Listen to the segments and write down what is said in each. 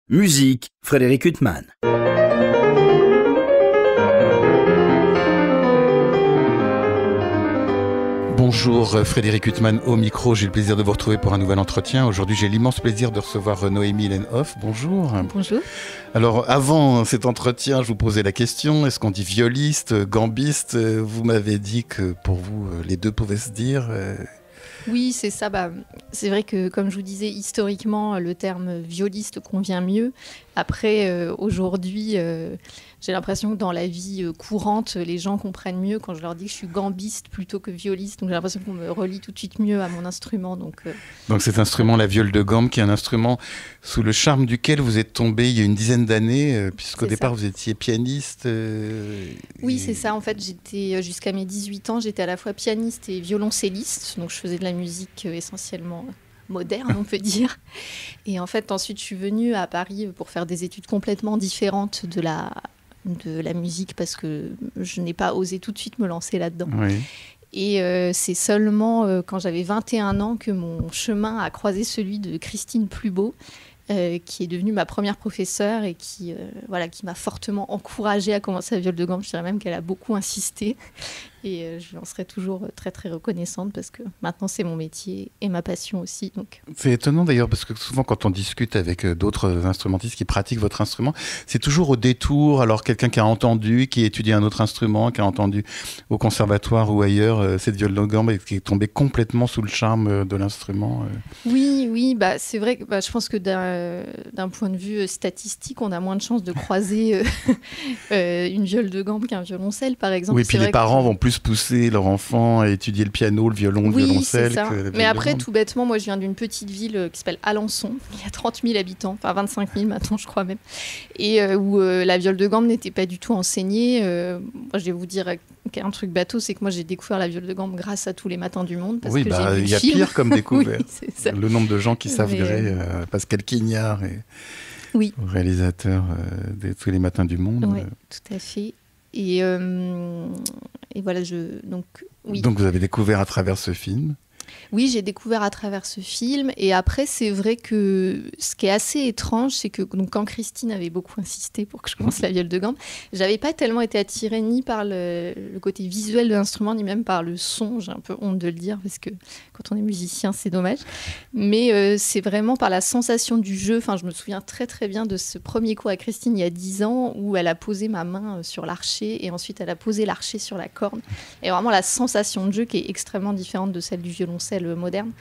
Musique, Frédéric Huttman. Bonjour Frédéric Huttman au micro, j'ai le plaisir de vous retrouver pour un nouvel entretien. Aujourd'hui j'ai l'immense plaisir de recevoir Noémie Lenhoff. Bonjour. Bonjour. Alors avant cet entretien, je vous posais la question, est-ce qu'on dit violiste, gambiste? Vous m'avez dit que pour vous les deux pouvaient se dire. Oui, c'est ça. C'est vrai que, comme je vous disais, historiquement, le terme violiste convient mieux. Après, aujourd'hui, j'ai l'impression que dans la vie courante, les gens comprennent mieux quand je leur dis que je suis gambiste plutôt que violiste. Donc j'ai l'impression qu'on me relie tout de suite mieux à mon instrument. Donc cet instrument, la viole de gambe, qui est un instrument sous le charme duquel vous êtes tombé il y a une dizaine d'années, puisqu'au départ vous étiez pianiste. Oui, c'est ça. En fait, j'étais jusqu'à mes 18 ans, j'étais à la fois pianiste et violoncelliste. Donc je faisais de la musique essentiellement moderne, on peut dire. Et en fait, ensuite, je suis venue à Paris pour faire des études complètement différentes de la musique parce que je n'ai pas osé tout de suite me lancer là-dedans. Oui. Et c'est seulement quand j'avais 21 ans que mon chemin a croisé celui de Christine Plubot, qui est devenue ma première professeure et qui m'a fortement encouragée à commencer la viole de gambe. Je dirais même qu'elle a beaucoup insisté. Et je lui en serai toujours très très reconnaissante parce que maintenant c'est mon métier et ma passion aussi. Donc. C'est étonnant d'ailleurs parce que souvent quand on discute avec d'autres instrumentistes qui pratiquent votre instrument, c'est toujours au détour. Alors quelqu'un qui a entendu, qui étudie un autre instrument, qui a entendu au conservatoire ou ailleurs cette viole de gambe et qui est tombé complètement sous le charme de l'instrument. Oui, c'est vrai que je pense que d'un point de vue statistique, on a moins de chances de croiser une viole de gambe qu'un violoncelle par exemple. Oui, puis les parents vont plus pousser leur enfant à étudier le piano, le violon, le violoncelle. C'est ça. Mais après, tout bêtement, moi je viens d'une petite ville qui s'appelle Alençon. Il y a 30 000 habitants, enfin 25 000 maintenant je crois même. Et où la viole de gambe n'était pas du tout enseignée. Moi je vais vous dire un truc bateau, c'est que moi j'ai découvert la viole de gambe grâce à Tous les matins du monde. Parce que il y a pire comme découverte. Oui, c'est ça. Le nombre de gens qui savent gré, Pascal Quignard et réalisateur de Tous les matins du monde. Oui, tout à fait. Et voilà, donc vous avez découvert à travers ce film. Oui, j'ai découvert à travers ce film. Et après, c'est vrai que ce qui est assez étrange, c'est que quand Christine avait beaucoup insisté pour que je commence la viole de gambe, j'avais pas tellement été attirée ni par le côté visuel de l'instrument, ni même par le son. J'ai un peu honte de le dire, parce que quand on est musicien, c'est dommage. Mais c'est vraiment par la sensation du jeu. Enfin, je me souviens très très bien de ce premier cours à Christine il y a 10 ans, où elle a posé ma main sur l'archet, et ensuite elle a posé l'archet sur la corne. Et vraiment la sensation de jeu qui est extrêmement différente de celle du violoncelle moderne.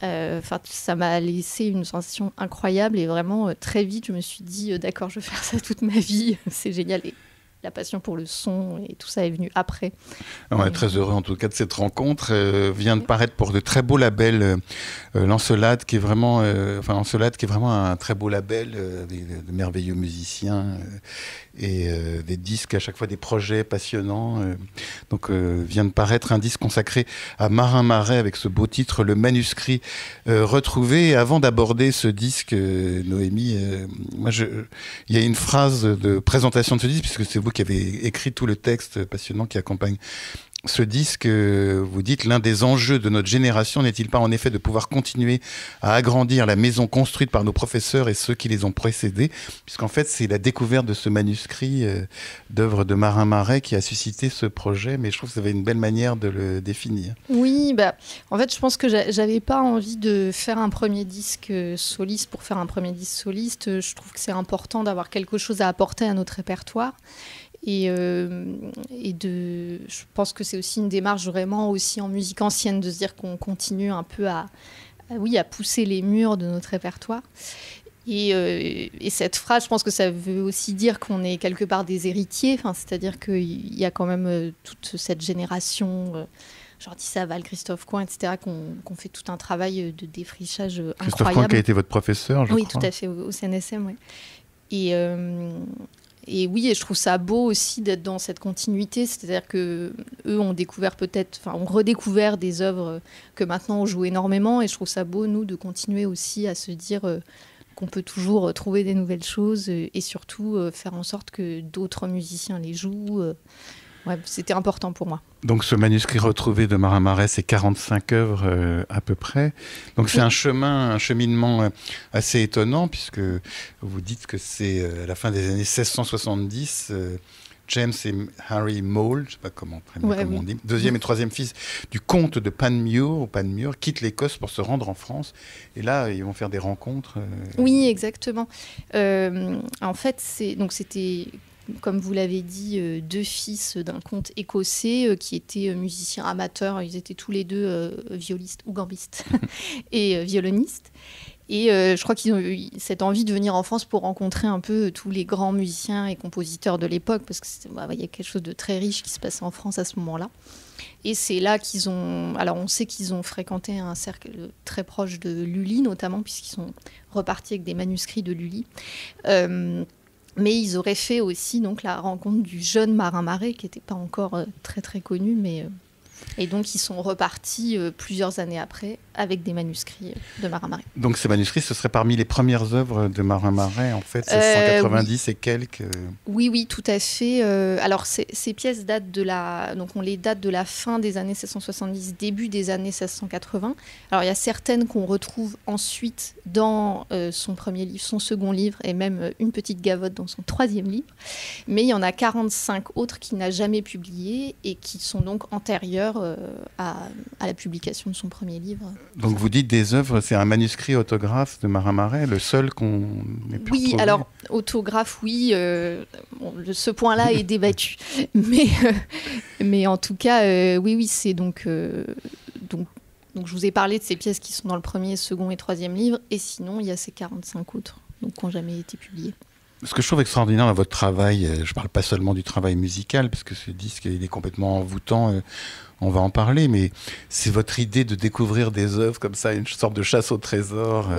Ça m'a laissé une sensation incroyable et vraiment très vite je me suis dit d'accord, je vais faire ça toute ma vie, c'est génial. Et la passion pour le son et tout ça est venu après. On est très heureux en tout cas de cette rencontre. Vient de paraître pour de très beaux labels Lancelade qui est vraiment un très beau label de merveilleux musiciens et des disques à chaque fois, des projets passionnants. Donc vient de paraître un disque consacré à Marin Marais avec ce beau titre, Le Manuscrit retrouvé. Et avant d'aborder ce disque, Noémie, il y a une phrase de présentation de ce disque, puisque c'est vous qui avez écrit tout le texte passionnant qui accompagne ce disque. Vous dites: l'un des enjeux de notre génération n'est-il pas en effet de pouvoir continuer à agrandir la maison construite par nos professeurs et ceux qui les ont précédés, puisqu'en fait c'est la découverte de ce manuscrit d'œuvres de Marin Marais qui a suscité ce projet. Mais je trouve que vous avez une belle manière de le définir. Oui, en fait je pense que j'avais pas envie de faire un premier disque soliste pour faire un premier disque soliste. Je trouve que c'est important d'avoir quelque chose à apporter à notre répertoire. Je pense que c'est aussi une démarche vraiment aussi en musique ancienne de se dire qu'on continue un peu à pousser les murs de notre répertoire. Et cette phrase, je pense que ça veut aussi dire qu'on est quelque part des héritiers, c'est-à-dire qu'il y a quand même toute cette génération, Jordi Saval, Christophe Coin, etc., qu'on fait tout un travail de défrichage incroyable. Christophe Coin qui a été votre professeur, je crois. Oui, tout à fait, au CNSM, oui. Et je trouve ça beau aussi d'être dans cette continuité, c'est-à-dire que eux ont redécouvert des œuvres que maintenant on joue énormément, et je trouve ça beau, nous, de continuer aussi à se dire qu'on peut toujours trouver des nouvelles choses et surtout faire en sorte que d'autres musiciens les jouent. ouais, c'était important pour moi. Donc ce manuscrit retrouvé de Marin Marais, c'est 45 œuvres à peu près. Donc c'est un cheminement assez étonnant, puisque vous dites que c'est à la fin des années 1670, James et Harry Maule, je ne sais pas comment on dit, deuxième et troisième fils du comte de Panmure quittent l'Écosse pour se rendre en France. Et là, ils vont faire des rencontres. Oui, exactement. En fait, c'était... Comme vous l'avez dit, deux fils d'un comte écossais qui étaient musiciens amateurs. Ils étaient tous les deux violonistes ou gambistes et violonistes. Et je crois qu'ils ont eu cette envie de venir en France pour rencontrer un peu tous les grands musiciens et compositeurs de l'époque, parce qu'il y a quelque chose de très riche qui se passait en France à ce moment-là. Et c'est là qu'ils ont... Alors on sait qu'ils ont fréquenté un cercle très proche de Lully, notamment, puisqu'ils sont repartis avec des manuscrits de Lully. Mais ils auraient fait aussi donc, la rencontre du jeune Marin Marais, qui n'était pas encore très très connu, mais... Et donc, ils sont repartis plusieurs années après avec des manuscrits de Marin Marais. Donc, ces manuscrits, ce seraient parmi les premières œuvres de Marin Marais, en fait, 1690 et quelques. Oui, tout à fait. Alors, ces pièces datent donc on les date de la fin des années 1670, début des années 1680. Alors, il y a certaines qu'on retrouve ensuite dans son premier livre, son second livre, et même une petite gavotte dans son troisième livre. Mais il y en a 45 autres qu'il n'a jamais publiées et qui sont donc antérieures à la publication de son premier livre. Donc vous dites des œuvres, c'est un manuscrit autographe de Marin Marais, le seul qu'on ait pu retrouver. Alors autographe, oui, ce point-là est débattu. Mais en tout cas, oui, c'est donc je vous ai parlé de ces pièces qui sont dans le premier, second et troisième livre, et sinon il y a ces 45 autres qui n'ont jamais été publiées. Ce que je trouve extraordinaire dans votre travail, je ne parle pas seulement du travail musical, parce que ce disque il est complètement envoûtant, on va en parler, mais c'est votre idée de découvrir des œuvres comme ça, une sorte de chasse au trésor,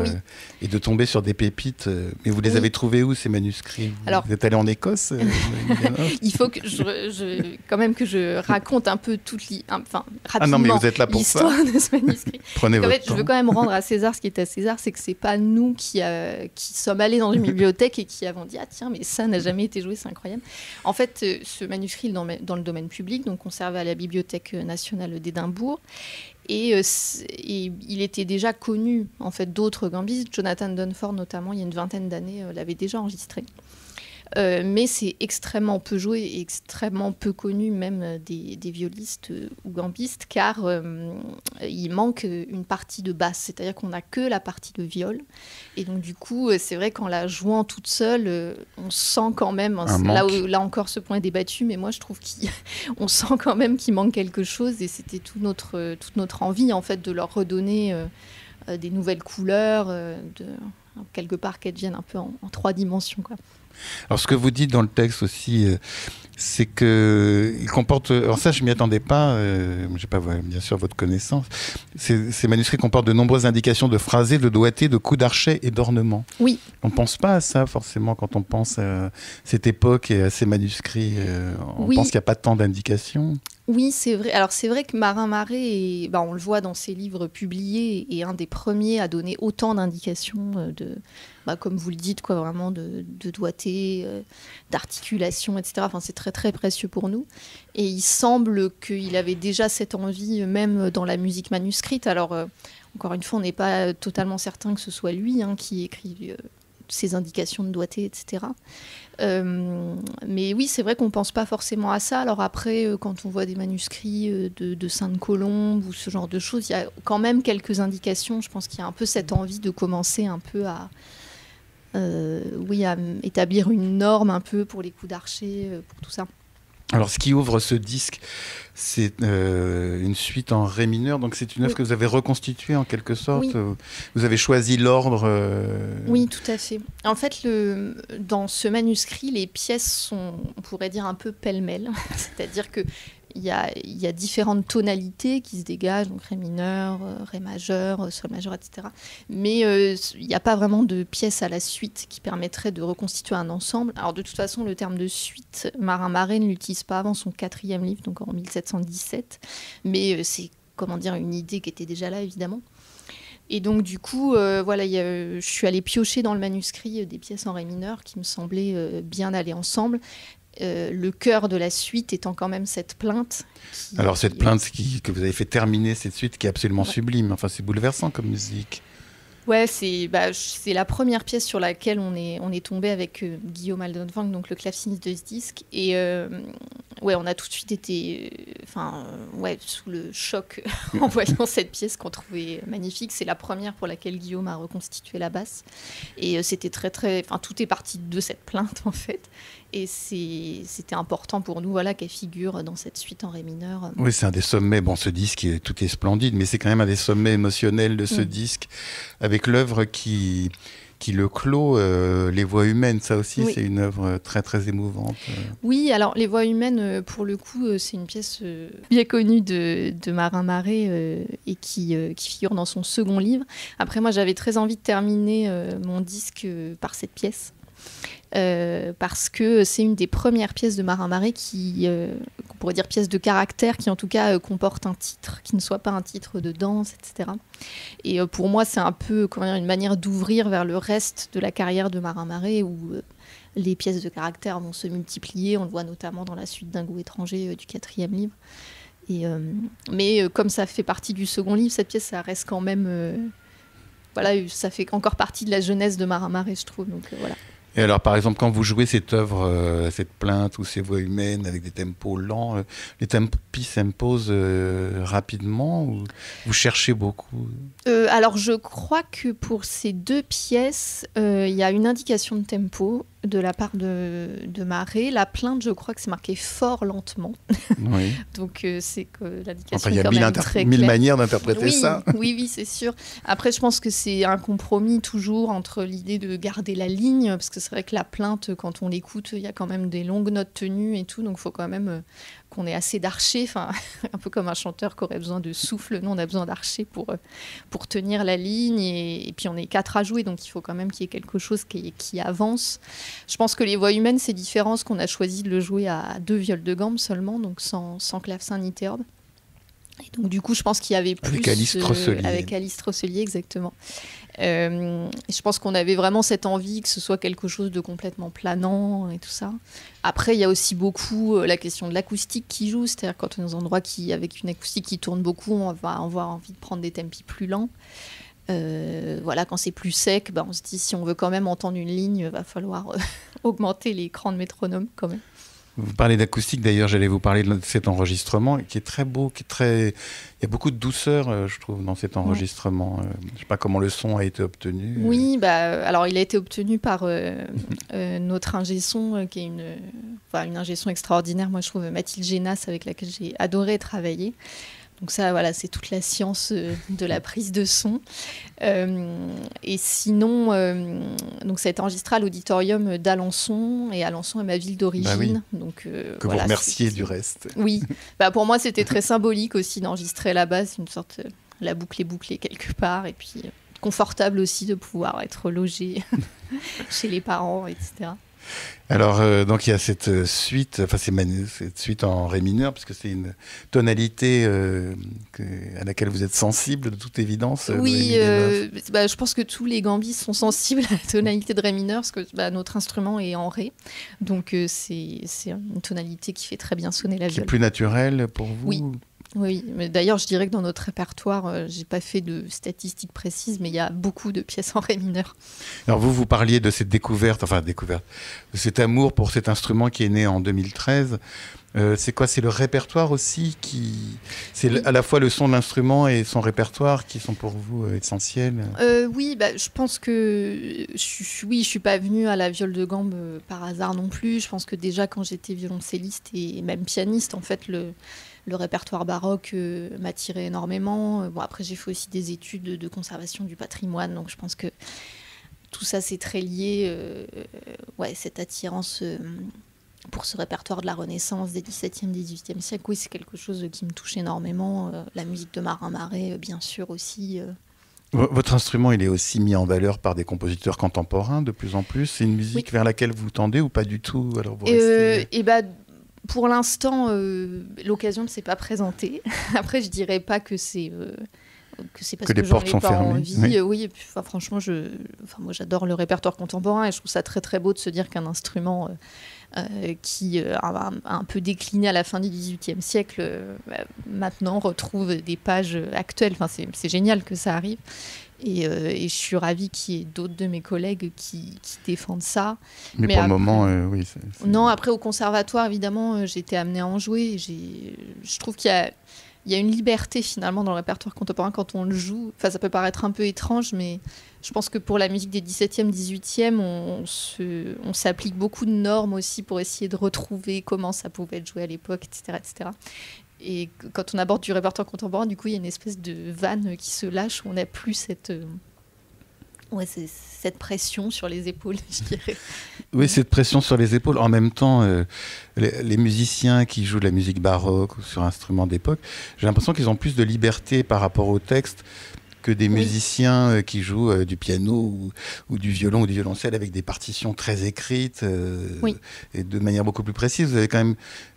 et de tomber sur des pépites. Mais vous les avez trouvés où, ces manuscrits? Vous êtes allé en Écosse? Il faut que quand même que je raconte un peu rapidement mais vous êtes là pour l'histoire ça. de ce manuscrit. Prenez votre temps. Je veux quand même rendre à César ce qui est à César, c'est que c'est pas nous qui sommes allés dans une bibliothèque et qui avons dit « Ah tiens, mais ça n'a jamais été joué, c'est incroyable ». En fait, ce manuscrit est dans le domaine public, donc conservé à la Bibliothèque nationale d'Édimbourg. Et il était déjà connu en fait, d'autres gambistes. Jonathan Dunford, notamment, il y a une vingtaine d'années, l'avait déjà enregistré. Mais c'est extrêmement peu joué et extrêmement peu connu même des violistes ou gambistes, car il manque une partie de basse, c'est-à-dire qu'on n'a que la partie de viol. Et donc du coup, c'est vrai qu'en la jouant toute seule, on sent quand même, là encore ce point est débattu, mais moi je trouve qu'on sent quand même qu'il manque quelque chose, et c'était toute notre envie en fait de leur redonner des nouvelles couleurs, quelque part qu'elles deviennent un peu en 3 dimensions, quoi. Alors, ce que vous dites dans le texte aussi, c'est qu'il comporte... Alors ça, je ne m'y attendais pas, je n'ai pas bien sûr votre connaissance. Ces manuscrits comportent de nombreuses indications de phrasés, de doigtés, de coups d'archet et d'ornements. Oui. On ne pense pas à ça, forcément, quand on pense à cette époque et à ces manuscrits. On pense qu'il n'y a pas tant d'indications. Oui, c'est vrai. Alors, c'est vrai que Marin Marais, on le voit dans ses livres publiés, est un des premiers à donner autant d'indications comme vous le dites, quoi, vraiment de doigté, d'articulation, etc. Enfin, c'est très, très précieux pour nous. Et il semble qu'il avait déjà cette envie, même dans la musique manuscrite. Alors, encore une fois, on n'est pas totalement certain que ce soit lui qui écrit ces indications de doigté, etc. Mais oui, c'est vrai qu'on ne pense pas forcément à ça. Alors après, quand on voit des manuscrits de Sainte-Colombe ou ce genre de choses, il y a quand même quelques indications. Je pense qu'il y a un peu cette envie de commencer un peu à établir une norme un peu pour les coups d'archet, pour tout ça. Alors, ce qui ouvre ce disque, c'est une suite en ré mineur. Donc, c'est une œuvre que vous avez reconstituée en quelque sorte. Oui. Vous avez choisi l'ordre. Oui, tout à fait. En fait, dans ce manuscrit, les pièces sont, on pourrait dire, un peu pêle-mêle. C'est-à-dire que il y a différentes tonalités qui se dégagent, donc ré mineur, ré majeur, sol majeur, etc. Mais il n'y a pas vraiment de pièces à la suite qui permettraient de reconstituer un ensemble. Alors de toute façon, le terme de suite, Marin Marais ne l'utilise pas avant son 4e livre, donc en 1717. Mais c'est, une idée qui était déjà là, évidemment. Et donc du coup, je suis allée piocher dans le manuscrit des pièces en ré mineur qui me semblaient bien aller ensemble. Le cœur de la suite étant quand même cette plainte. Alors cette plainte que vous avez fait terminer cette suite qui est absolument sublime. Enfin, c'est bouleversant comme musique. Ouais, c'est la première pièce sur laquelle on est tombé avec Guillaume Aldonvang, donc le claveciniste de ce disque. Et on a tout de suite été sous le choc en voyant cette pièce qu'on trouvait magnifique. C'est la première pour laquelle Guillaume a reconstitué la basse. Et c'était tout est parti de cette plainte en fait. Et c'était important pour nous qu'elle figure dans cette suite en ré mineur. Oui, c'est un des sommets. Bon, ce disque, tout est splendide, mais c'est quand même un des sommets émotionnels de ce disque, avec l'œuvre qui le clôt, Les Voix humaines. Ça aussi, c'est une œuvre très, très émouvante. Oui, alors Les Voix humaines, pour le coup, c'est une pièce bien connue de Marin Marais et qui figure dans son second livre. Après, moi, j'avais très envie de terminer mon disque par cette pièce. Parce que c'est une des premières pièces de Marin Marais qu'on pourrait dire pièce de caractère, qui en tout cas comporte un titre, qui ne soit pas un titre de danse, etc. Et pour moi, c'est un peu une manière d'ouvrir vers le reste de la carrière de Marin Marais, où les pièces de caractère vont se multiplier. On le voit notamment dans la suite d'un goût étranger du 4e livre. Mais comme ça fait partie du second livre, cette pièce, ça reste quand même... ça fait encore partie de la jeunesse de Marin Marais, je trouve. Donc voilà. Et alors, par exemple, quand vous jouez cette œuvre, cette plainte ou ces voix humaines avec des tempos lents, les tempi s'imposent rapidement ou vous cherchez beaucoup? Alors, je crois que pour ces deux pièces, il y a une indication de tempo de la part de Marais. La plainte, je crois que c'est marqué fort lentement. Oui. Donc, c'est que l'indication est il y quand même très a claire. 1000 manières d'interpréter ça. Oui, c'est sûr. Après, je pense que c'est un compromis toujours entre l'idée de garder la ligne, parce que c'est vrai que la plainte, quand on l'écoute, il y a quand même des longues notes tenues et tout, donc il faut quand même qu'on ait assez d'archers, un peu comme un chanteur qui aurait besoin de souffle. Nous, on a besoin d'archers pour tenir la ligne, et puis on est 4 à jouer, donc il faut quand même qu'il y ait quelque chose qui avance. Je pense que Les Voix humaines, c'est différent, parce qu'on a choisi de le jouer à 2 viols de gambe seulement, donc sans clavecin ni théorbe. Et donc du coup, je pense qu'il y avait plus... Avec Alice Trosselier. Avec Alice Trosselier, exactement. Et je pense qu'on avait vraiment cette envie que ce soit quelque chose de complètement planant et tout ça. Après, il y a aussi beaucoup la question de l'acoustique qui joue, c'est-à-dire quand on est dans un endroit avec une acoustique qui tourne beaucoup, on va avoir envie de prendre des tempi plus lents. Quand c'est plus sec, on se dit si on veut quand même entendre une ligne, il va falloir augmenter l'écran de métronome quand même. Vous parlez d'acoustique, d'ailleurs, j'allais vous parler de cet enregistrement qui est très beau, il y a beaucoup de douceur, je trouve, dans cet enregistrement. Je ne sais pas comment le son a été obtenu. Oui, alors il a été obtenu par notre ingé son, qui est une ingé son extraordinaire, moi je trouve, Mathilde Génas, avec laquelle j'ai adoré travailler. Donc ça, c'est toute la science de la prise de son. Et sinon, donc ça a été enregistré à l'auditorium d'Alençon, et Alençon est ma ville d'origine. Donc, que vous remerciez du reste. Oui, pour moi c'était très symbolique aussi d'enregistrer là-bas, c'est une sorte, la boucle est bouclée quelque part, et puis confortable aussi de pouvoir être logé chez les parents, etc. Alors, donc il y a cette suite, cette suite en ré mineur, parce que c'est une tonalité à laquelle vous êtes sensible, de toute évidence. Oui, je pense que tous les gambistes sont sensibles à la tonalité de ré mineur, parce que notre instrument est en ré. Donc, c'est une tonalité qui fait très bien sonner la viole. C'est plus naturel pour vous? Oui, mais d'ailleurs, je dirais que dans notre répertoire, j'ai pas fait de statistiques précises, mais il y a beaucoup de pièces en ré mineur. Alors vous parliez de cette découverte, de cet amour pour cet instrument qui est né en 2013. C'est quoi? C'est le répertoire aussi c'est à la fois le son de l'instrument et son répertoire qui sont pour vous essentiels? Oui, je pense que je suis pas venue à la viole de gambe par hasard non plus. Je pense que déjà quand j'étais violoncelliste et même pianiste, en fait, le répertoire baroque m'attirait énormément. Après, j'ai fait aussi des études de conservation du patrimoine, donc je pense que tout ça, c'est très lié. Cette attirance pour ce répertoire de la Renaissance, des XVIIe, XVIIIe siècle, oui, c'est quelque chose qui me touche énormément. La musique de Marin Marais, bien sûr, aussi. Votre instrument, il est aussi mis en valeur par des compositeurs contemporains de plus en plus. C'est une musique vers laquelle vous tendez ou pas du tout? Alors vous restez... Pour l'instant, l'occasion ne s'est pas présentée. Après, je dirais pas que c'est que c'est parce que les portes sont fermées. Envie. Oui, et puis, franchement, moi j'adore le répertoire contemporain et je trouve ça très très beau de se dire qu'un instrument qui a un peu décliné à la fin du XVIIIe siècle, maintenant retrouve des pages actuelles. Enfin, c'est génial que ça arrive. Et je suis ravie qu'il y ait d'autres de mes collègues qui défendent ça. Mais pour le moment, oui. Non, après au conservatoire, évidemment, j'ai été amenée à en jouer. Je trouve qu'il y a une liberté finalement dans le répertoire contemporain quand on le joue. Enfin, ça peut paraître un peu étrange, mais je pense que pour la musique des 17e, 18e, on s'applique beaucoup de normes aussi pour essayer de retrouver comment ça pouvait être joué à l'époque, etc., etc. Et quand on aborde du répertoire contemporain, du coup, il y a une espèce de vanne qui se lâche où on n'a plus cette pression sur les épaules, je dirais. Oui, cette pression sur les épaules. En même temps, les musiciens qui jouent de la musique baroque ou sur instruments d'époque, j'ai l'impression qu'ils ont plus de liberté par rapport au texte que des musiciens qui jouent du piano ou du violon ou du violoncelle avec des partitions très écrites et de manière beaucoup plus précise. Vous avez quand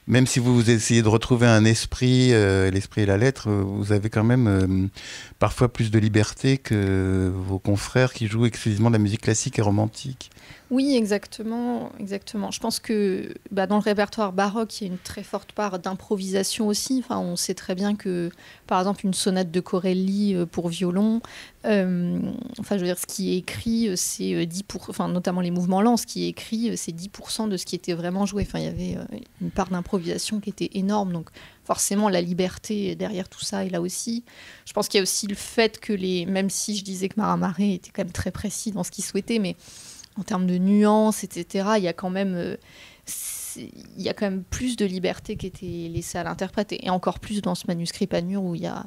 même si vous essayez de retrouver un esprit, l'esprit et la lettre, vous avez quand même parfois plus de liberté que vos confrères qui jouent exclusivement de la musique classique et romantique. Oui, exactement. Je pense que dans le répertoire baroque, il y a une très forte part d'improvisation aussi. Enfin, on sait très bien que, par exemple, une sonate de Corelli pour violon, je veux dire, ce qui est écrit, c'est 10%, enfin, notamment les mouvements lents, ce qui est écrit, c'est 10% de ce qui était vraiment joué. Enfin, il y avait une part d'improvisation qui était énorme. Donc, forcément, la liberté derrière tout ça est là aussi. Je pense qu'il y a aussi le fait que même si je disais que Maramaré était quand même très précis dans ce qu'il souhaitait, mais en termes de nuances, etc., il y a quand même plus de liberté qui était laissée à l'interprète, et encore plus dans ce manuscrit Panmure où il y a...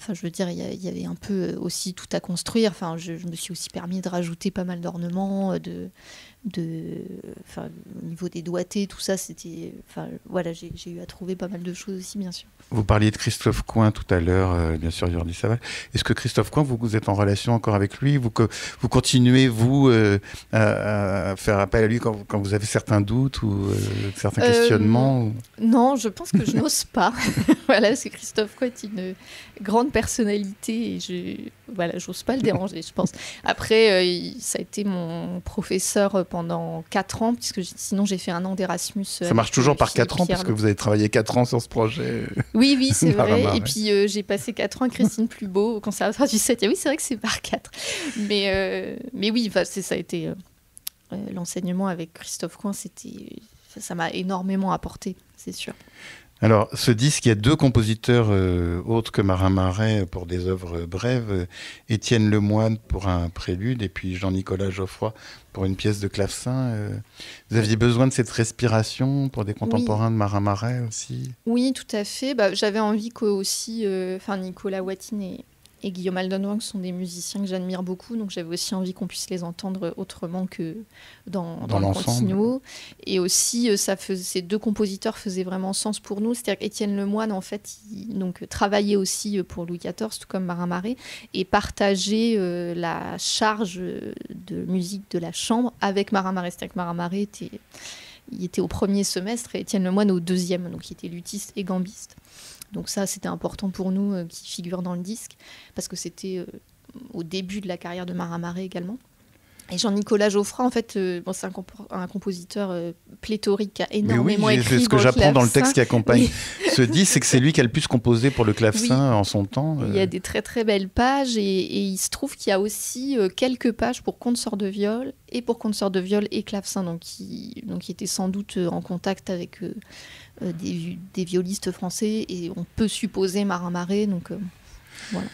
Enfin, je veux dire, il y avait un peu aussi tout à construire. Enfin, je me suis aussi permis de rajouter pas mal d'ornements, au niveau des doigtés, tout ça, c'était... Enfin, voilà, j'ai eu à trouver pas mal de choses aussi, bien sûr. Vous parliez de Christophe Coin tout à l'heure, bien sûr, Jordi Savall. Est-ce que Christophe Coin, vous êtes en relation encore avec lui ? Vous continuez, vous, à faire appel à lui quand vous avez certains doutes ou certains questionnements Non, je pense que je n'ose pas. Voilà, parce que Christophe Coin est une grande personnalité et j'ose pas le déranger, je pense. Après, ça a été mon professeur pendant 4 ans, puisque sinon j'ai fait un an d'Erasmus. Ça marche toujours par 4 ans, parce que vous avez travaillé 4 ans sur ce projet. Oui, c'est vrai. Et puis j'ai passé 4 ans à Christine Plubot au Conservatoire du 7e. Oui, c'est vrai que c'est par 4. Mais oui, ça a été... l'enseignement avec Christophe Coin, ça m'a énormément apporté, c'est sûr. Alors, ce disque, il y a 2 compositeurs autres que Maramaré pour des œuvres brèves, Étienne Lemoine pour un prélude et puis Jean-Nicolas Geoffroy pour une pièce de clavecin. Vous aviez besoin de cette respiration pour des contemporains de Maramaré aussi ? Oui, tout à fait. J'avais envie qu'aussi Nicolas Watine et Guillaume Aldenwang sont des musiciens que j'admire beaucoup, donc j'avais aussi envie qu'on puisse les entendre autrement que dans le continuo. Et aussi, ces 2 compositeurs faisaient vraiment sens pour nous. C'est-à-dire qu'Étienne Lemoine, en fait, travaillait aussi pour Louis XIV, tout comme Maramaré, et partageait la charge de musique de la chambre avec Maramaré. C'est-à-dire que Maramaré était au premier semestre et Étienne Lemoine au 2e, donc il était luthiste et gambiste. Donc ça, c'était important pour nous qui figure dans le disque, parce que c'était au début de la carrière de Maramaré également. Et Jean-Nicolas Geoffroy, en fait, c'est un compositeur pléthorique qui a énormément écrit. C'est ce que j'apprends dans le texte qui accompagne ce disque, c'est que c'est lui qui a le plus composé pour le clavecin en son temps. Il y a des très très belles pages et il se trouve qu'il y a aussi quelques pages pour consort de viol et clavecin, donc qui était sans doute en contact avec des violistes français, et on peut supposer Maramaré, donc voilà.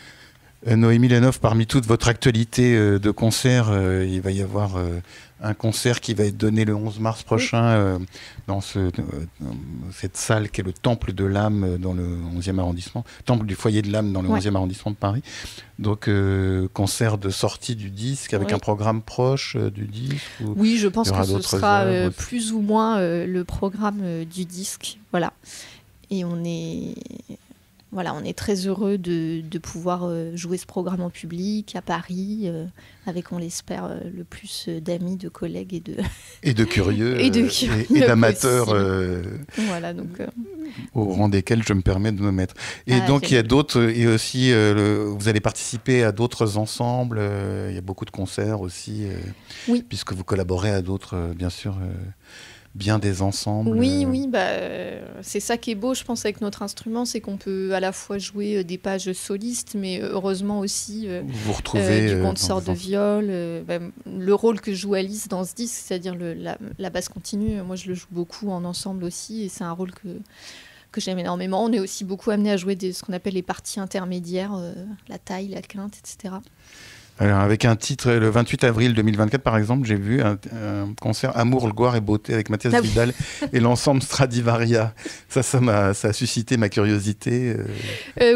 Noémie Lenhoff, parmi toute votre actualité de concert, il va y avoir un concert qui va être donné le 11 mars prochain dans cette salle qui est le Temple de l'âme dans le 11e arrondissement, Temple du foyer de l'âme dans le 11e arrondissement de Paris. Donc concert de sortie du disque avec un programme proche du disque. Oui, je pense que ce sera plus ou moins le programme du disque. Voilà. Et on est très heureux de pouvoir jouer ce programme en public à Paris, avec, on l'espère, le plus d'amis, de collègues et de curieux et d'amateurs. Voilà, donc au rang desquels je me permets de me mettre. Et donc, il y a d'autres, et aussi, vous allez participer à d'autres ensembles, il y a beaucoup de concerts aussi, oui. puisque vous collaborez à d'autres, bien sûr, bien des ensembles. Oui, c'est ça qui est beau, je pense, avec notre instrument, c'est qu'on peut à la fois jouer des pages solistes, mais heureusement aussi vous retrouvez du consort de viol. Le rôle que joue Alice dans ce disque, c'est-à-dire la basse continue, moi je le joue beaucoup en ensemble aussi, et c'est un rôle que j'aime énormément. On est aussi beaucoup amené à jouer ce qu'on appelle les parties intermédiaires, la taille, la quinte, etc. Alors, avec un titre, le 28 avril 2024, par exemple, j'ai vu un concert Amour, gloire et beauté avec Mathias Vidal et l'ensemble Stradivaria. Ça a suscité ma curiosité.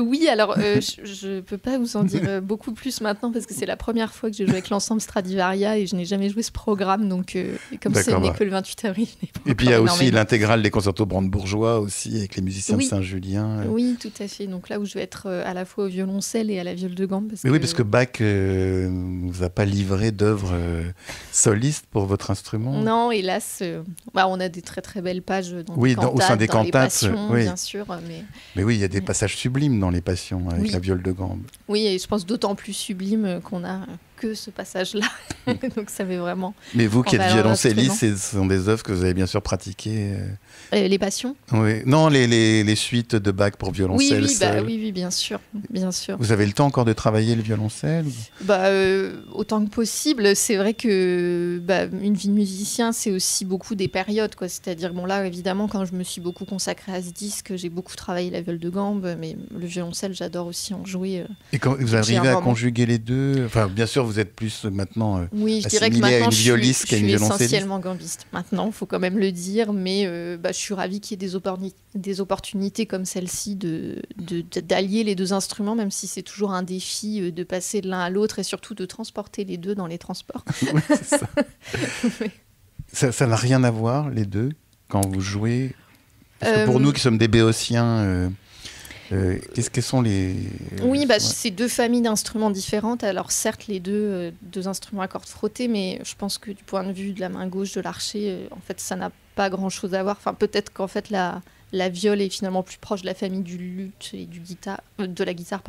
Oui, alors je ne peux pas vous en dire beaucoup plus maintenant parce que c'est la première fois que je joue avec l'ensemble Stradivaria et je n'ai jamais joué ce programme. Donc, comme ce n'est que le 28 avril. Et puis, il y a aussi l'intégrale des concertos brandebourgeois aussi avec les musiciens de Saint-Julien. Oui, tout à fait. Donc là où je vais être à la fois au violoncelle et à la viole de gambe. Oui, parce que Bach ne vous a pas livré d'œuvres solistes pour votre instrument. Non, hélas. On a des très très belles pages dans les cantates, au sein des cantates, les passions, bien sûr. Mais oui, il y a des passages sublimes dans les passions avec la viole de gambe. Oui, et je pense d'autant plus sublime qu'on a que ce passage-là. Donc ça fait vraiment... Mais vous qui êtes violoncelliste, ce sont des œuvres que vous avez bien sûr pratiquées. Les passions ? Oui. Non, les suites de Bach pour violoncelle. Oui, bien sûr. Vous avez le temps encore de travailler le violoncelle ? Autant que possible. C'est vrai que une vie de musicien, c'est aussi beaucoup des périodes, quoi. C'est-à-dire, là, évidemment, quand je me suis beaucoup consacrée à ce disque, j'ai beaucoup travaillé la viole de gambe, mais le violoncelle, j'adore aussi en jouer. Et quand vous arrivez à conjuguer les deux, enfin, bien sûr, vous êtes plus maintenant oui, je dirais que maintenant, je suis essentiellement gambiste. Maintenant, il faut quand même le dire, mais je suis ravie qu'il y ait des opportunités comme celle-ci d'allier les deux instruments, même si c'est toujours un défi de passer de l'un à l'autre et surtout de transporter les deux dans les transports. Oui, c'est ça. Ça n'a rien à voir, les deux, quand vous jouez. Parce que pour nous qui sommes des béotiens... Qu'est-ce sont les... Oui, c'est deux familles d'instruments différentes. Alors certes, les deux instruments à cordes frottées, mais je pense que du point de vue de la main gauche de l'archer, en fait, ça n'a pas grand-chose à voir. Enfin, peut-être qu'en fait, la viole est finalement plus proche de la famille du luth et de la guitare,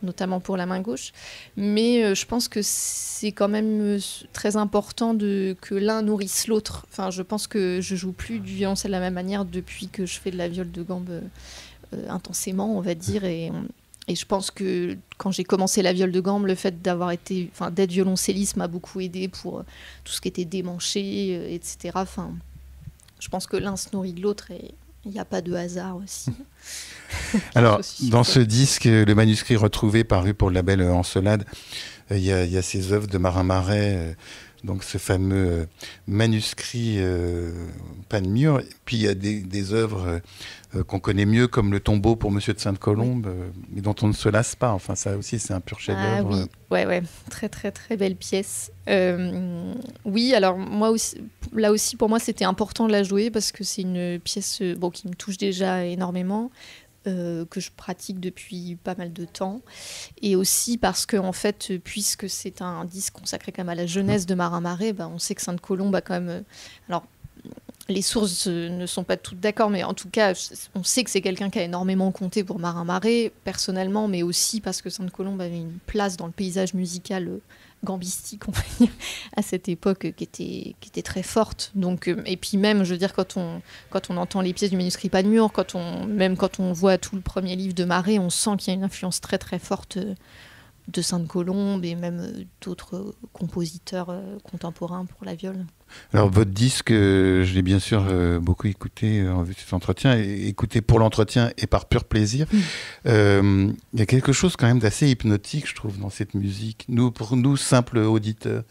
notamment pour la main gauche. Mais je pense que c'est quand même très important que l'un nourrisse l'autre. Enfin, je pense que je joue plus du violoncelle de la même manière depuis que je fais de la viole de gambe intensément, on va dire, et je pense que quand j'ai commencé la viole de gambe, le fait d'être violoncelliste m'a beaucoup aidé pour tout ce qui était démanché, etc. Enfin, je pense que l'un se nourrit de l'autre et il n'y a pas de hasard aussi. Alors, dans ce disque, le manuscrit retrouvé paru pour le label Encelade, il y a ces œuvres de Marin Marais, donc ce fameux manuscrit Panmure, puis il y a des œuvres qu'on connaît mieux comme Le tombeau pour Monsieur de Sainte-Colombe, mais dont on ne se lasse pas. Enfin, ça aussi, c'est un pur chef-d'œuvre. Oui, très très très belle pièce. Oui, alors moi aussi, là aussi pour moi c'était important de la jouer parce que c'est une pièce qui me touche déjà énormément. Que je pratique depuis pas mal de temps, et aussi parce que en fait, puisque c'est un disque consacré quand même à la jeunesse de Marin Marais, on sait que Sainte-Colombe a quand même... alors, les sources ne sont pas toutes d'accord, mais en tout cas, on sait que c'est quelqu'un qui a énormément compté pour Marin Marais, personnellement, mais aussi parce que Sainte-Colombe avait une place dans le paysage musical gambistique, on va dire, à cette époque qui était très forte. Donc, et puis même, je veux dire, quand on entend les pièces du manuscrit Panmure, quand on voit tout le premier livre de Marais, on sent qu'il y a une influence très très forte de Sainte-Colombe et même d'autres compositeurs contemporains pour la viole. Alors votre disque, je l'ai bien sûr beaucoup écouté en vue de cet entretien, écouté pour l'entretien et par pur plaisir. Il y a quelque chose quand même d'assez hypnotique, je trouve, dans cette musique, pour nous simples auditeurs.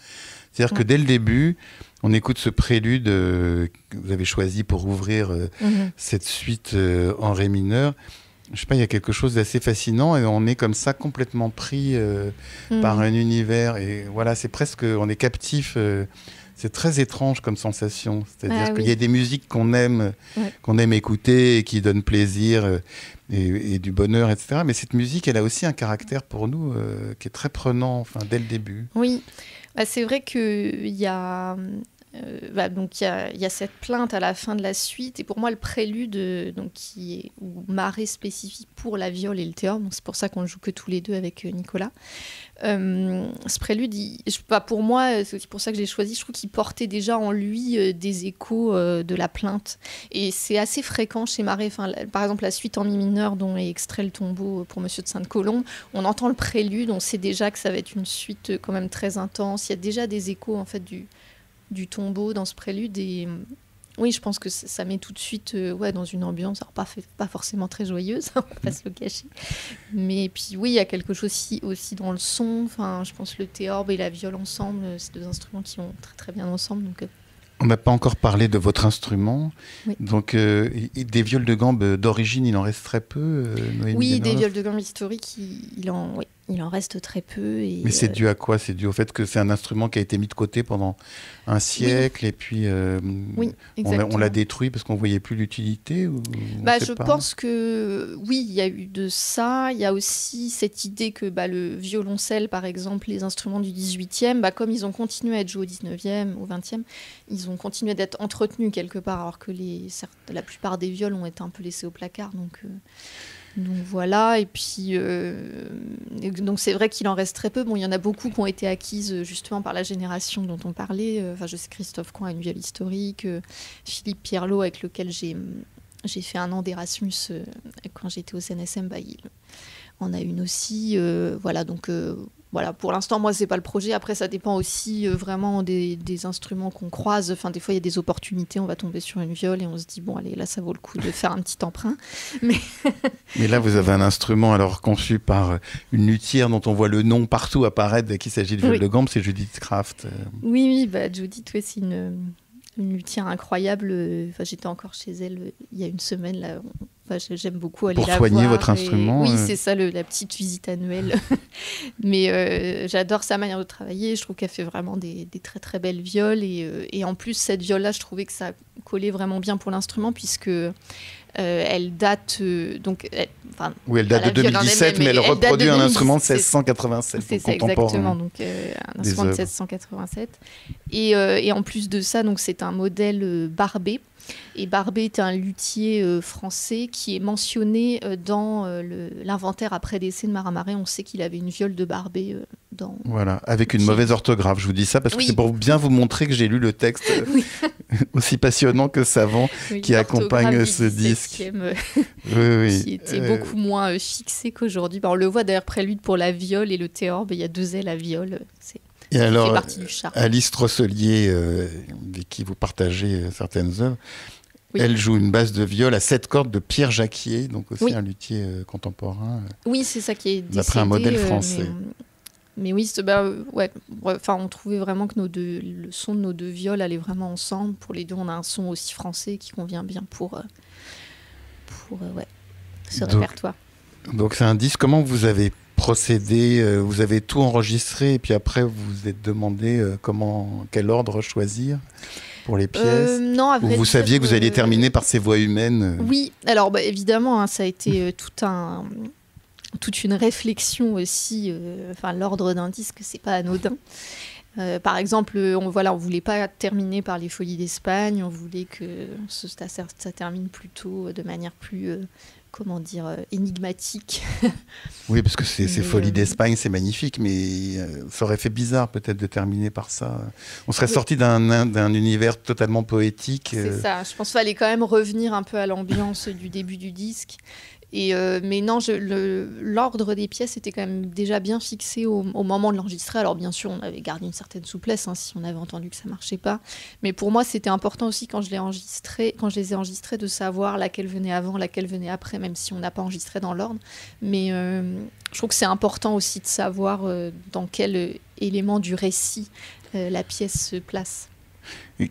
C'est-à-dire que dès le début, on écoute ce prélude que vous avez choisi pour ouvrir cette suite en ré mineur. Je sais pas, il y a quelque chose d'assez fascinant et on est comme ça complètement pris par un univers. Et voilà, c'est presque, on est captif. C'est très étrange comme sensation. C'est-à-dire qu'il y a des musiques qu'on aime écouter et qui donnent plaisir et du bonheur, etc. Mais cette musique, elle a aussi un caractère pour nous qui est très prenant, dès le début. Oui, c'est vrai qu'il y a... donc il y a cette plainte à la fin de la suite, et pour moi le prélude, donc qui est ou marée spécifique pour la viole et le théorbe, donc c'est pour ça qu'on le joue que tous les deux avec Nicolas. Ce prélude, pour moi, c'est pour ça que je l'ai choisi, je trouve qu'il portait déjà en lui des échos de la plainte, et c'est assez fréquent chez Marais. Enfin, par exemple la suite en mi mineur dont est extrait le tombeau pour Monsieur de Sainte-Colombe, on entend le prélude, on sait déjà que ça va être une suite quand même très intense, il y a déjà des échos en fait du tombeau dans ce prélude, et oui, je pense que ça met tout de suite dans une ambiance, alors pas forcément très joyeuse, on va pas se le cacher, mais puis oui, il y a quelque chose aussi dans le son, enfin, je pense que le théorbe et la viole ensemble, c'est deux instruments qui vont très très bien ensemble, donc on n'a pas encore parlé de votre instrument. Oui. Donc, des viols de gambe d'origine, il en reste très peu, Noémie Oui, Desnoyers. des viols de gambe historiques, il en reste très peu. Mais c'est dû à quoi? C'est dû au fait que c'est un instrument qui a été mis de côté pendant un siècle, et puis on l'a détruit parce qu'on ne voyait plus l'utilité, ou je pense que oui, il y a eu de ça. Il y a aussi cette idée que le violoncelle, par exemple, les instruments du 18e, comme ils ont continué à être joués au 19e, au 20e, ils ont continué d'être entretenus quelque part, alors que la plupart des viols ont été un peu laissés au placard. Donc voilà, et puis donc c'est vrai qu'il en reste très peu. Bon, il y en a beaucoup qui ont été acquises justement par la génération dont on parlait. Je sais Christophe Coin a une viole historique, Philippe Pierlot avec lequel j'ai fait un an d'Erasmus quand j'étais au CNSM, il en a une aussi. Voilà, pour l'instant, moi, c'est pas le projet. Après, ça dépend aussi vraiment des instruments qu'on croise. Enfin, des fois, il y a des opportunités. On va tomber sur une viole et on se dit, bon, allez, là, ça vaut le coup de faire un petit emprunt. Mais là, vous avez un instrument alors conçu par une luthière dont on voit le nom partout apparaître dès qu'il s'agit de viole de gambe, c'est Judith Kraft. Oui, Judith, c'est une luthière incroyable. J'étais encore chez elle il y a une semaine, là. J'aime beaucoup aller la voir. Pour soigner votre instrument. Oui, c'est ça, la petite visite annuelle. Mais j'adore sa manière de travailler. Je trouve qu'elle fait vraiment des très très belles violes. Et en plus, cette viole-là, je trouvais que ça collait vraiment bien pour l'instrument, puisque elle date... elle date de 2017, mais elle reproduit un instrument de 1687. C'est ça, exactement. Donc, un instrument de 1687. Et en plus de ça, donc, c'est un modèle Barbet. Et Barbet est un luthier français qui est mentionné dans l'inventaire après décès de Marin Marais. On sait qu'il avait une viole de Barbet dans... Voilà, avec une mauvaise orthographe. Je vous dis ça parce que c'est pour bien vous montrer que j'ai lu le texte aussi passionnant que savant qui accompagne ce disque. Qui était beaucoup moins fixé qu'aujourd'hui. On le voit d'ailleurs, prélude pour la viole et le théorbe. Il y a 2 ailes à viole. Et alors, fait partie du charme. Alice Trosselier, avec qui vous partagez certaines œuvres, elle joue une basse de viole à 7 cordes de Pierre Jacquier, donc aussi un luthier contemporain. Oui, c'est ça qui est décédé. D'après un modèle français. Mais oui, on trouvait vraiment que le son de nos 2 violes allait vraiment ensemble. Pour les 2, on a un son aussi français qui convient bien pour ce répertoire. Donc c'est un disque. Comment vous avez procédé? Vous avez tout enregistré et puis après vous vous êtes demandé quel ordre choisir pour les pièces? Non, à vrai dire, vous saviez que vous alliez terminer par ces voix humaines? Oui, alors évidemment, ça a été toute une réflexion aussi. L'ordre d'un disque, c'est pas anodin. Par exemple, on voulait pas terminer par les Folies d'Espagne. On voulait que ça termine plutôt de manière plus énigmatique. Oui, parce que ces Folies d'Espagne, c'est magnifique, mais ça aurait fait bizarre peut-être de terminer par ça. On serait sorti d'un univers totalement poétique. C'est ça, je pense qu'il fallait quand même revenir un peu à l'ambiance du début du disque. Mais non, l'ordre des pièces était quand même déjà bien fixé au moment de l'enregistrer. Alors bien sûr, on avait gardé une certaine souplesse si on avait entendu que ça marchait pas. Mais pour moi, c'était important aussi quand je les ai enregistrés, de savoir laquelle venait avant, laquelle venait après, même si on n'a pas enregistré dans l'ordre. Mais je trouve que c'est important aussi de savoir dans quel élément du récit la pièce se place. Et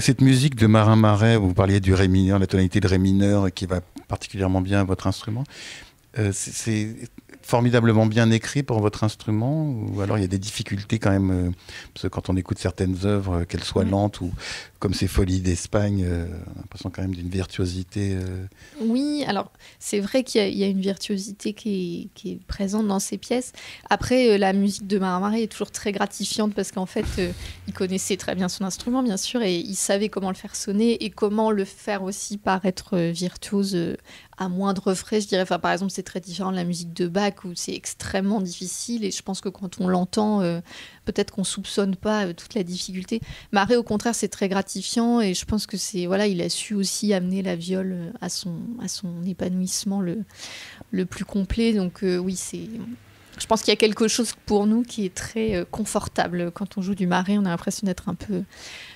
cette musique de Marin Marais, vous parliez du ré mineur, la tonalité de ré mineur qui va particulièrement bien à votre instrument, c'est formidablement bien écrit pour votre instrument, ou alors il y a des difficultés quand même, parce que quand on écoute certaines œuvres, qu'elles soient lentes, ou comme ces Folies d'Espagne, on a l'impression quand même d'une virtuosité. Oui, alors c'est vrai qu'il y a une virtuosité qui est présente dans ces pièces. Après, la musique de Mara est toujours très gratifiante parce qu'en fait, il connaissait très bien son instrument, bien sûr, et il savait comment le faire sonner et comment le faire aussi paraître virtuose à moindre frais, je dirais. Enfin, par exemple, c'est très différent de la musique de Bach où c'est extrêmement difficile et je pense que quand on l'entend, peut-être qu'on soupçonne pas toute la difficulté. Marais, au contraire, c'est très gratifiant et je pense que il a su aussi amener la viole à son épanouissement le plus complet. Donc oui, je pense qu'il y a quelque chose pour nous qui est très confortable. Quand on joue du Marais, on a l'impression d'être un peu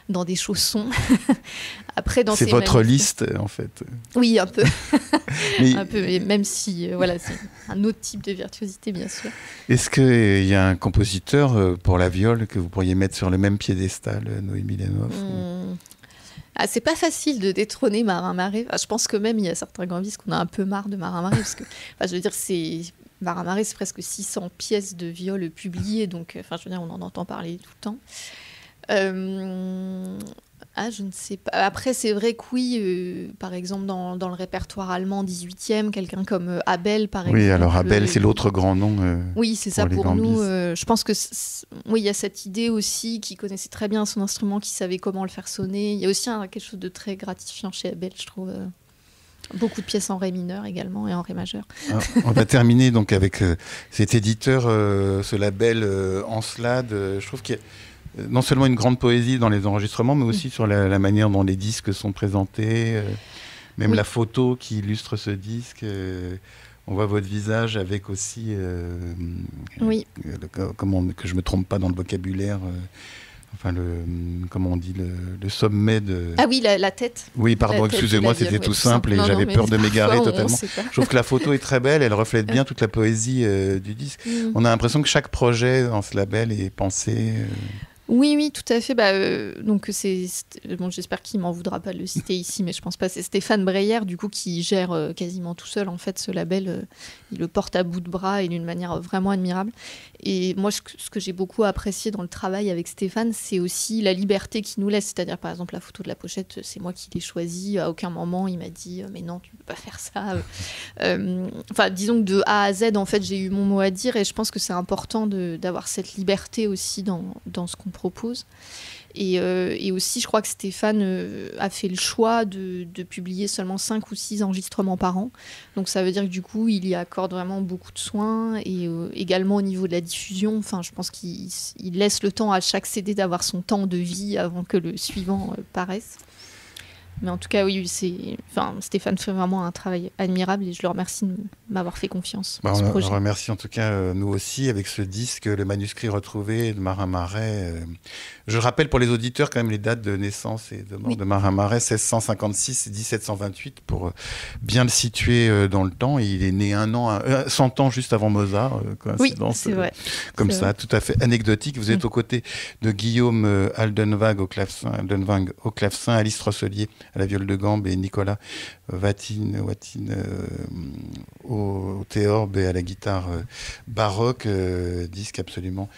dans des chaussons. Après, c'est votre liste, en fait. Oui, un peu. Un peu, mais même si c'est un autre type de virtuosité, bien sûr. Est-ce qu'il y a un compositeur pour la viole que vous pourriez mettre sur le même piédestal, Noémie Lenhoff c'est pas facile de détrôner Marin Marais. Je pense que même il y a certains gambistes qu'on a un peu marre de Marin Marais parce que, je veux dire, Marin Marais, c'est presque 600 pièces de viol publiées, donc je veux dire, on en entend parler tout le temps. Je ne sais pas. Après, c'est vrai que oui, par exemple, dans le répertoire allemand 18e, quelqu'un comme Abel, par exemple. Oui, alors Abel, c'est l'autre grand nom. Oui, c'est ça pour nous. Je pense que oui, il y a cette idée aussi qu'il connaissait très bien son instrument, qu'il savait comment le faire sonner. Il y a aussi quelque chose de très gratifiant chez Abel, je trouve. Beaucoup de pièces en ré mineur également et en ré majeur. Alors, on va terminer donc avec cet éditeur, ce label Encelade. Je trouve qu'il y a non seulement une grande poésie dans les enregistrements, mais aussi sur la manière dont les disques sont présentés, même la photo qui illustre ce disque. On voit votre visage avec aussi, que je me trompe pas dans le vocabulaire, comment on dit, le sommet de... Ah oui, la tête. Oui, pardon, excusez-moi, c'était tout simple et j'avais peur de m'égarer totalement. Je trouve que la photo est très belle, elle reflète bien toute la poésie du disque. On a l'impression que chaque projet dans ce label est pensé... Oui, tout à fait. Donc j'espère qu'il m'en voudra pas de le citer ici, mais je pense pas. C'est Stéphane Breyer, du coup, qui gère quasiment tout seul en fait ce label. Il le porte à bout de bras et d'une manière vraiment admirable. Et moi, ce que j'ai beaucoup apprécié dans le travail avec Stéphane, c'est aussi la liberté qu'il nous laisse. C'est-à-dire, par exemple, la photo de la pochette, c'est moi qui l'ai choisie. À aucun moment, il m'a dit mais non, tu peux pas faire ça. Disons que de A à Z, en fait, j'ai eu mon mot à dire et je pense que c'est important d'avoir cette liberté aussi dans ce qu'on propose. Et aussi, je crois que Stéphane a fait le choix de publier seulement 5 ou 6 enregistrements par an. Donc ça veut dire que du coup, il y accorde vraiment beaucoup de soins. Et également au niveau de la diffusion, je pense qu'il laisse le temps à chaque CD d'avoir son temps de vie avant que le suivant paraisse. Mais en tout cas, oui, Stéphane fait vraiment un travail admirable et je le remercie de m'avoir fait confiance. On le remercie en tout cas, nous aussi, avec ce disque, le manuscrit retrouvé de Marin Marais. Je rappelle pour les auditeurs quand même les dates de naissance et de mort de Marin Marais, 1656 et 1728, pour bien le situer dans le temps. Et il est né 100 ans juste avant Mozart, coïncidence. Oui, c'est vrai. Comme ça, tout à fait anecdotique. Vous êtes aux côtés de Guillaume Aldenwang au clavecin, Alice Rosselier à la viole de gambe et Nicolas Watine au théorbe et à la guitare baroque. Disque absolument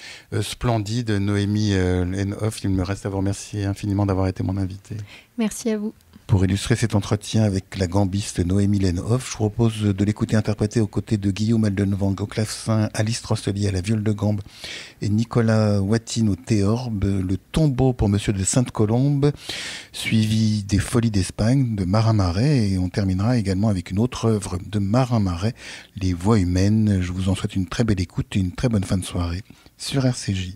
splendide. Noémie Lenhoff, il me reste à vous remercier infiniment d'avoir été mon invité. Merci à vous. Pour illustrer cet entretien avec la gambiste Noémie Lenhoff, je vous propose de l'écouter interpréter aux côtés de Guillaume Aldenwang au clavecin, Alice Rosselier à la viole de gambe et Nicolas Watine au théorbe, le tombeau pour Monsieur de Sainte-Colombe, suivi des Folies d'Espagne de Marin Marais, et on terminera également avec une autre œuvre de Marin Marais, Les Voix humaines. Je vous en souhaite une très belle écoute et une très bonne fin de soirée sur RCJ.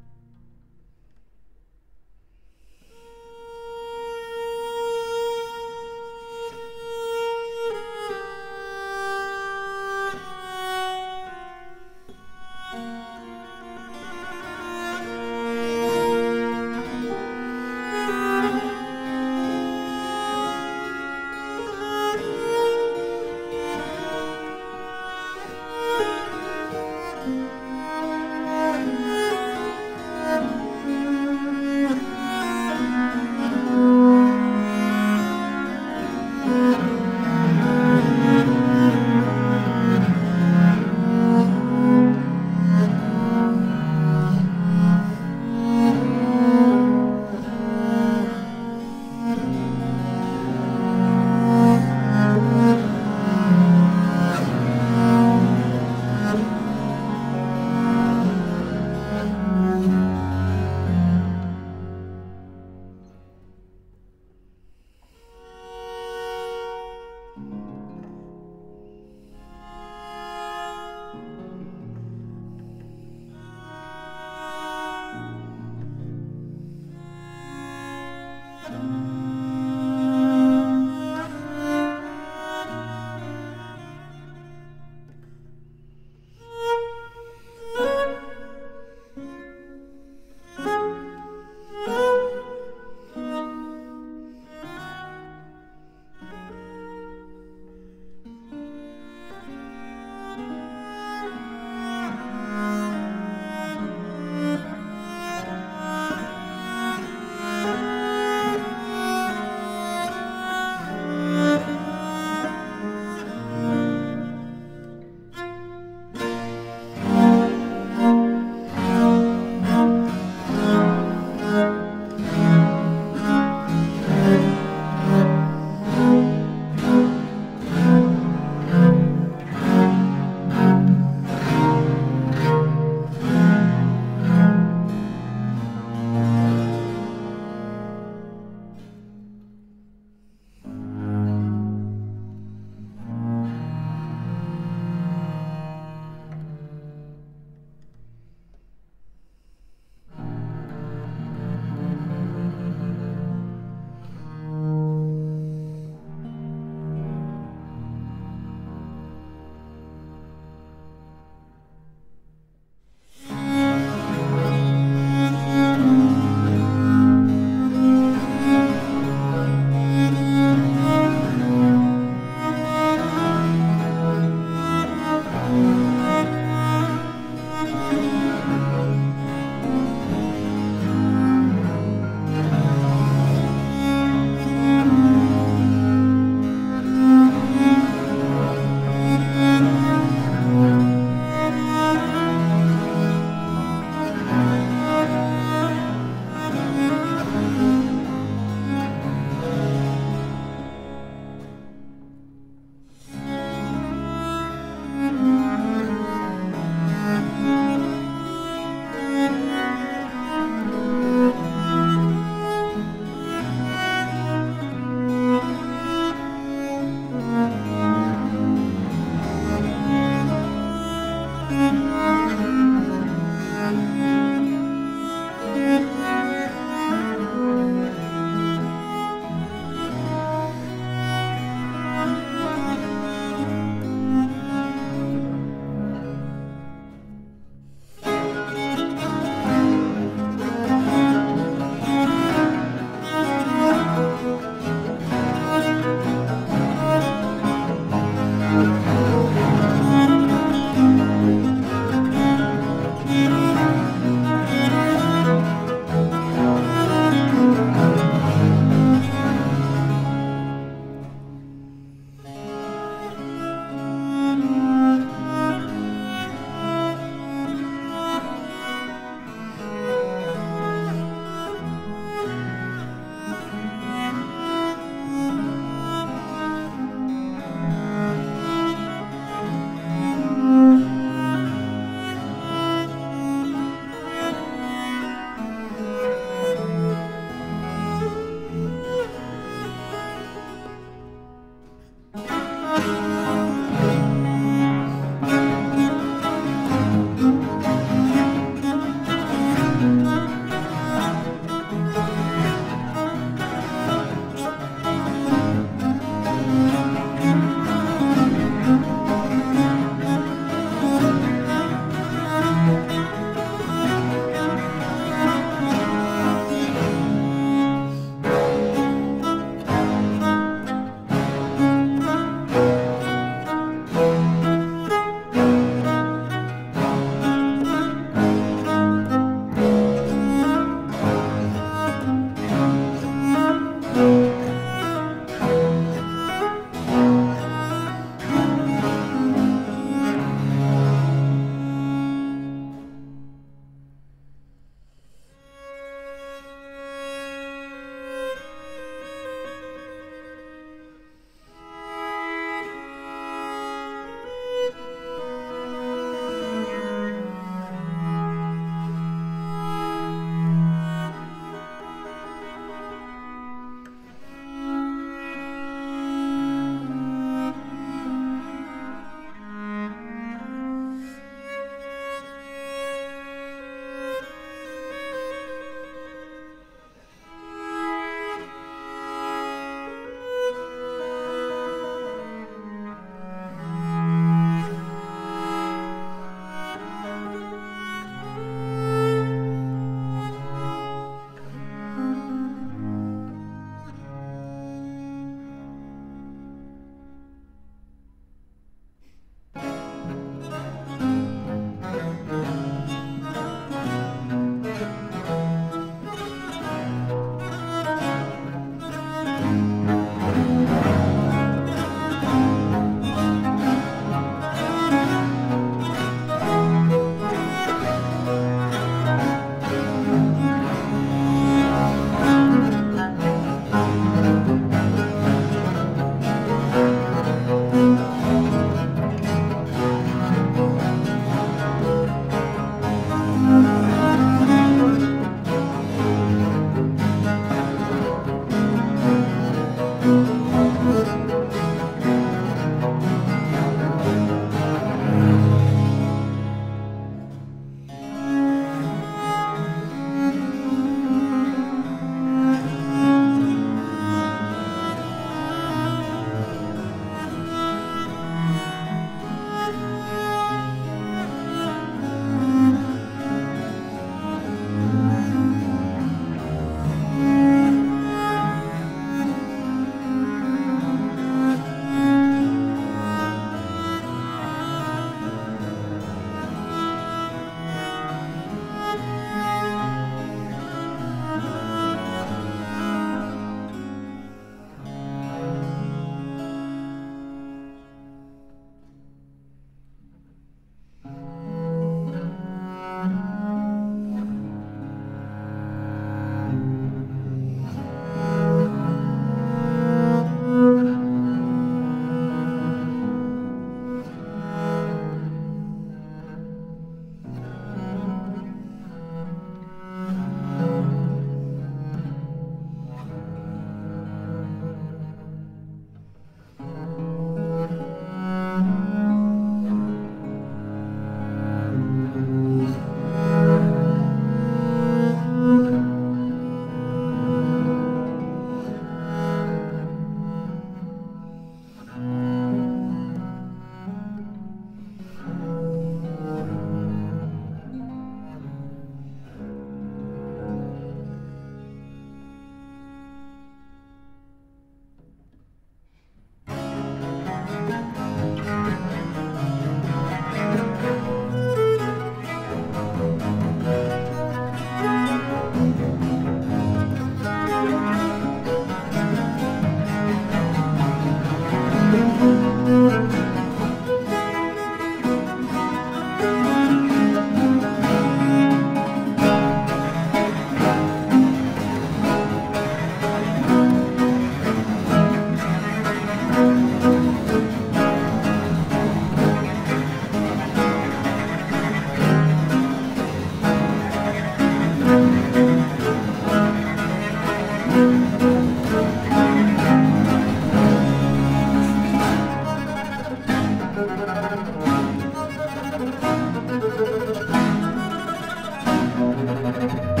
Thank you.